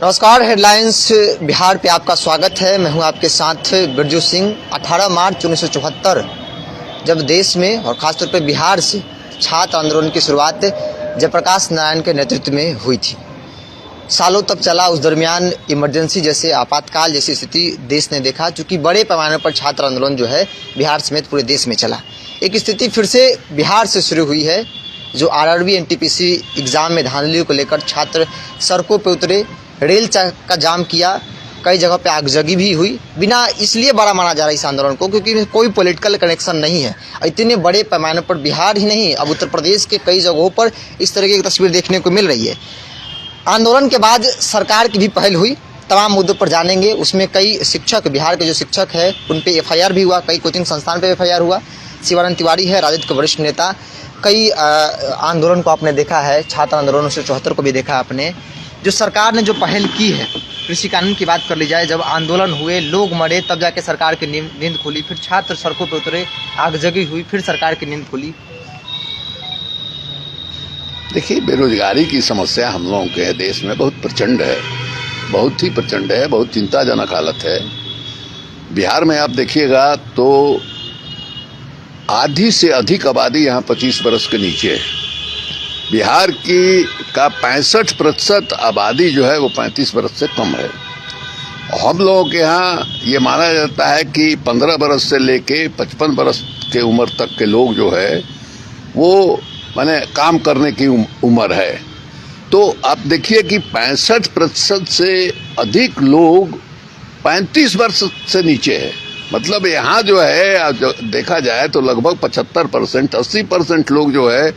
नमस्कार, हेडलाइंस बिहार पे आपका स्वागत है। मैं हूं आपके साथ बिरजू सिंह। 18 मार्च 1974 जब देश में और खासतौर पे बिहार से छात्र आंदोलन की शुरुआत जयप्रकाश नारायण के नेतृत्व में हुई थी। सालों तक चला। उस दरमियान इमरजेंसी जैसे आपातकाल जैसी स्थिति देश ने देखा, चूँकि बड़े पैमाने पर छात्र आंदोलन जो है बिहार समेत पूरे देश में चला। एक स्थिति फिर से बिहार से शुरू हुई है, जो आरआरबी एनटीपीसी एग्ज़ाम में धांधलियों को लेकर छात्र सड़कों पर उतरे, रेल का जाम किया, कई जगह पे आगजगी भी हुई। बिना इसलिए बड़ा माना जा रहा है इस आंदोलन को क्योंकि कोई पॉलिटिकल कनेक्शन नहीं है। इतने बड़े पैमाने पर बिहार ही नहीं, अब उत्तर प्रदेश के कई जगहों पर इस तरह की तस्वीर देखने को मिल रही है। आंदोलन के बाद सरकार की भी पहल हुई, तमाम मुद्दों पर जानेंगे। उसमें कई शिक्षक, बिहार के जो शिक्षक है उन पे एफआईआर भी हुआ, कई कोचिंग संस्थान पे एफआईआर हुआ। शिवानंद तिवारी है राजद के वरिष्ठ नेता। कई आंदोलन को आपने देखा है, छात्र आंदोलन 1974 को भी देखा आपने। जो सरकार ने जो पहल की है, कृषि कानून की बात कर ली जाए, जब आंदोलन हुए, लोग मरे, तब जाके सरकार की नींद खुली। फिर छात्र सड़कों पर उतरे, आगजगी हुई, फिर सरकार की नींद खुली। देखिए, बेरोजगारी की समस्या हम लोगों के देश में बहुत प्रचंड है, बहुत ही प्रचंड है, बहुत चिंताजनक हालत है। बिहार में आप देखिएगा तो आधी से अधिक आबादी यहाँ 25 वर्ष के नीचे है। बिहार की का 65% आबादी जो है वो 35 वर्ष से कम है। हम लोगों के यहाँ ये माना जाता है कि 15 वर्ष से लेके 55 वर्ष के उम्र तक के लोग जो है वो माने काम करने की उम्र है। तो आप देखिए कि 65% से अधिक लोग 35 वर्ष से नीचे है। मतलब यहाँ जो है देखा जाए तो लगभग 75%, 80% लोग जो है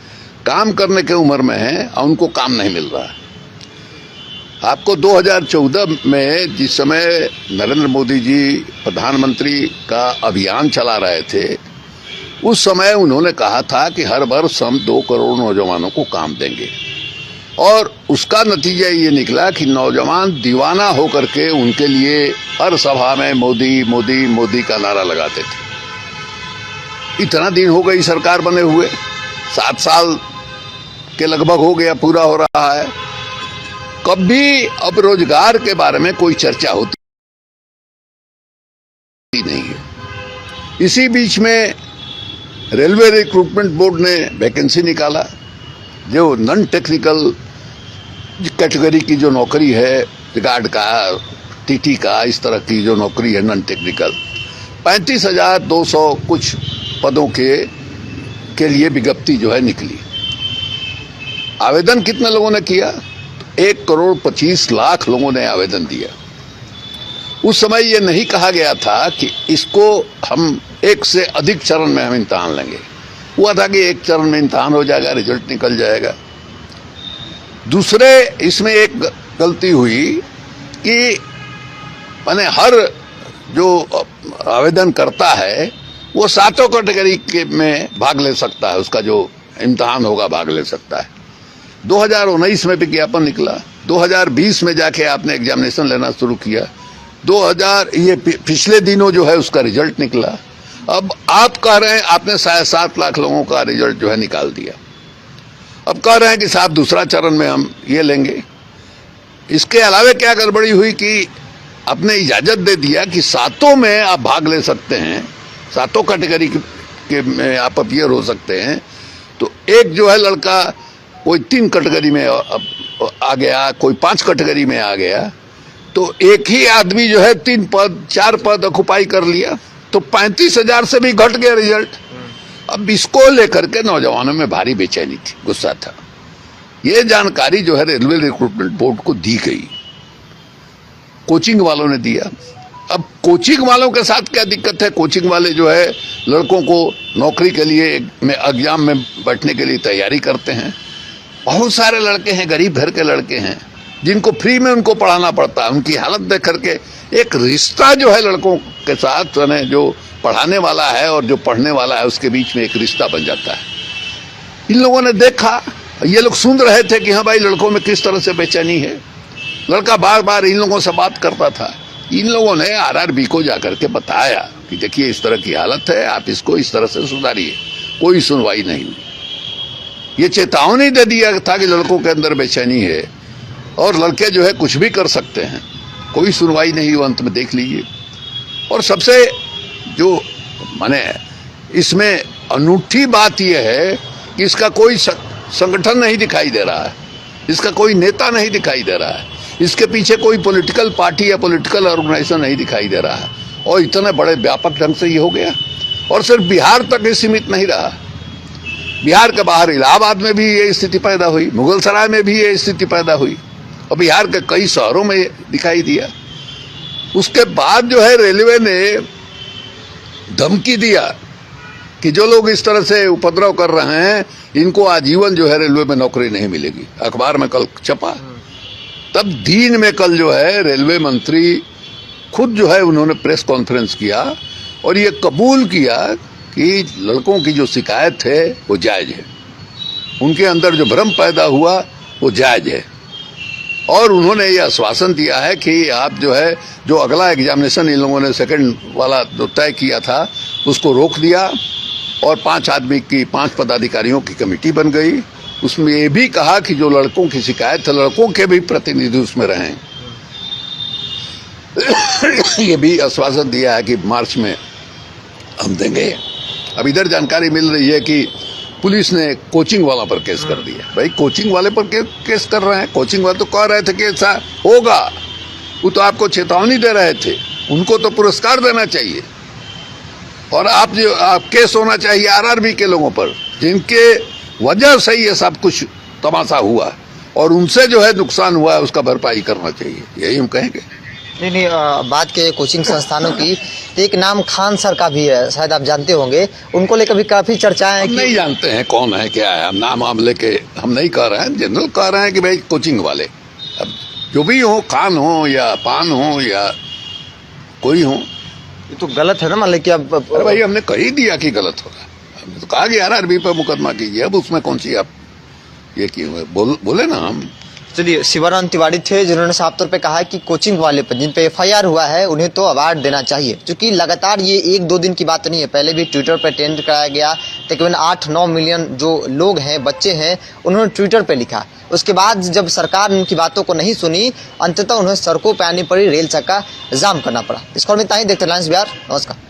काम करने के उम्र में हैं और उनको काम नहीं मिल रहा है। आपको 2014 में जिस समय नरेंद्र मोदी जी प्रधानमंत्री का अभियान चला रहे थे, उस समय उन्होंने कहा था कि हर वर्ष हम 2 करोड़ नौजवानों को काम देंगे, और उसका नतीजा ये निकला कि नौजवान दीवाना होकर के उनके लिए हर सभा में मोदी मोदी मोदी का नारा लगाते थे। इतना दिन हो गई सरकार बने हुए, 7 साल के लगभग हो गया, पूरा हो रहा है। कभी अब रोजगार के बारे में कोई चर्चा होती नहीं है। इसी बीच में रेलवे रिक्रूटमेंट बोर्ड ने वैकेंसी निकाला, जो नॉन टेक्निकल कैटेगरी की जो नौकरी है, गार्ड का, टीटी का, इस तरह की जो नौकरी है नॉन टेक्निकल, 35,200 कुछ पदों के लिए विज्ञप्ति जो है निकली। आवेदन कितने लोगों ने किया? 1,25,00,000 लोगों ने आवेदन दिया। उस समय ये नहीं कहा गया था कि इसको हम एक से अधिक चरण में हम इम्तिहान लेंगे। हुआ था कि एक चरण में इम्तिहान हो जाएगा, रिजल्ट निकल जाएगा। दूसरे इसमें एक गलती हुई कि माने हर जो आवेदन करता है वो 7 कैटेगरी के में भाग ले सकता है, उसका जो इम्तिहान होगा भाग ले सकता है। 2019 में विज्ञापन निकला, 2020 में जाके आपने एग्जामिनेशन लेना शुरू किया, ये पिछले दिनों जो है उसका रिजल्ट निकला। अब आप कह रहे हैं आपने 7.5 लाख लोगों का रिजल्ट जो है निकाल दिया। अब कह रहे हैं कि साहब दूसरा चरण में हम ये लेंगे। इसके अलावा क्या गड़बड़ी हुई कि आपने इजाजत दे दिया कि 7 में आप भाग ले सकते हैं, 7 कैटेगरी के में आप अपीयर हो सकते हैं। तो एक जो है लड़का कोई 3 कैटेगरी में आ गया, कोई 5 कैटेगरी में आ गया, तो एक ही आदमी जो है 3 पद 4 पद ऑक्युपाई कर लिया, तो 35,000 से भी घट गया रिजल्ट। अब इसको लेकर के नौजवानों में भारी बेचैनी थी, गुस्सा था। ये जानकारी जो है रेलवे रिक्रूटमेंट बोर्ड को दी गई, कोचिंग वालों ने दिया। अब कोचिंग वालों के साथ क्या दिक्कत है? कोचिंग वाले जो है लड़कों को नौकरी के लिए एग्जाम में बैठने के लिए तैयारी करते हैं। बहुत सारे लड़के हैं, गरीब घर के लड़के हैं, जिनको फ्री में उनको पढ़ाना पड़ता है। उनकी हालत देख करके एक रिश्ता जो है लड़कों के साथ, जो पढ़ाने वाला है और जो पढ़ने वाला है, उसके बीच में एक रिश्ता बन जाता है। इन लोगों ने देखा, ये लोग सुन रहे थे कि हाँ भाई लड़कों में किस तरह से बेचैनी है। लड़का बार बार इन लोगों से बात करता था। इन लोगों ने आरआरबी को जाकर के बताया कि देखिए इस तरह की हालत है, आप इसको इस तरह से सुधारिए। कोई सुनवाई नहीं हुई। ये चेतावनी दे दिया था कि लड़कों के अंदर बेचैनी है, और लड़के जो है कुछ भी कर सकते हैं, कोई सुनवाई नहीं हुई, अंत में देख लीजिए। और सबसे जो माने इसमें अनूठी बात यह है कि इसका कोई संगठन नहीं दिखाई दे रहा है, इसका कोई नेता नहीं दिखाई दे रहा है, इसके पीछे कोई पॉलिटिकल पार्टी या पॉलिटिकल ऑर्गेनाइजेशन नहीं दिखाई दे रहा है। और इतने बड़े व्यापक ढंग से ये हो गया, और सिर्फ बिहार तक ही सीमित नहीं रहा। बिहार के बाहर इलाहाबाद में भी ये स्थिति पैदा हुई, मुगलसराय में भी ये स्थिति पैदा हुई, और बिहार के कई शहरों में दिखाई दिया। उसके बाद जो है रेलवे ने धमकी दिया कि जो लोग इस तरह से उपद्रव कर रहे हैं इनको आजीवन जो है रेलवे में नौकरी नहीं मिलेगी। अखबार में कल छपा। तब दिन में कल जो है रेलवे मंत्री खुद जो है उन्होंने प्रेस कॉन्फ्रेंस किया और ये कबूल किया कि लड़कों की जो शिकायत है वो जायज है, उनके अंदर जो भ्रम पैदा हुआ वो जायज है। और उन्होंने ये आश्वासन दिया है कि आप जो है जो अगला एग्जामिनेशन इन लोगों ने सेकंड वाला जो तय किया था उसको रोक दिया, और 5 पदाधिकारियों की कमेटी बन गई। उसमें ये भी कहा कि जो लड़कों की शिकायत है लड़कों के भी प्रतिनिधि उसमें रहें। ये भी आश्वासन दिया है कि मार्च में हम देंगे। अब इधर जानकारी मिल रही है कि पुलिस ने कोचिंग वाला पर केस कर दिया। भाई कोचिंग वाले पर केस कर रहे हैं, कोचिंग वाले तो कह रहे थे कि ऐसा होगा, वो तो आपको चेतावनी दे रहे थे, उनको तो पुरस्कार देना चाहिए। और आप केस होना चाहिए आरआरबी के लोगों पर जिनके वजह से ये सब कुछ तमाशा हुआ, और उनसे जो है नुकसान हुआ है उसका भरपाई करना चाहिए, यही हम कहेंगे। नहीं, बात के कोचिंग संस्थानों की, तो एक नाम खान सर का भी है, शायद आप जानते होंगे, उनको लेकर भी काफी चर्चाएं हैं। नहीं जानते हैं कौन है क्या है, हम नाम लेके हम नहीं कह रहे हैं, जनरल कह रहे हैं कि भाई कोचिंग वाले, अब जो भी हो, खान हो या पान हो या कोई हो, ये तो गलत है ना। मान कि अब अरे भाई हमने कह ही दिया कि गलत होगा, हमने तो कहा कि आरआरबी पर मुकदमा कीजिए, अब उसमें कौन सी आप ये किए बोले ना हम। चलिए, शिवानंद तिवारी थे जिन्होंने साफ तौर पे कहा है कि कोचिंग वाले पर जिन पे एफआईआर हुआ है उन्हें तो अवार्ड देना चाहिए, क्योंकि लगातार ये 1-2 दिन की बात नहीं है। पहले भी ट्विटर पर ट्रेंड कराया गया, तकरीबन 8-9 मिलियन जो लोग हैं, बच्चे हैं, उन्होंने ट्विटर पे लिखा। उसके बाद जब सरकार उनकी बातों को नहीं सुनी, अंततः उन्हें सड़कों पर आनी पड़ी, रेल चक्का जाम करना पड़ा। इस खबर में इतना ही। देखते हैं लाइन्स बिहार। नमस्कार।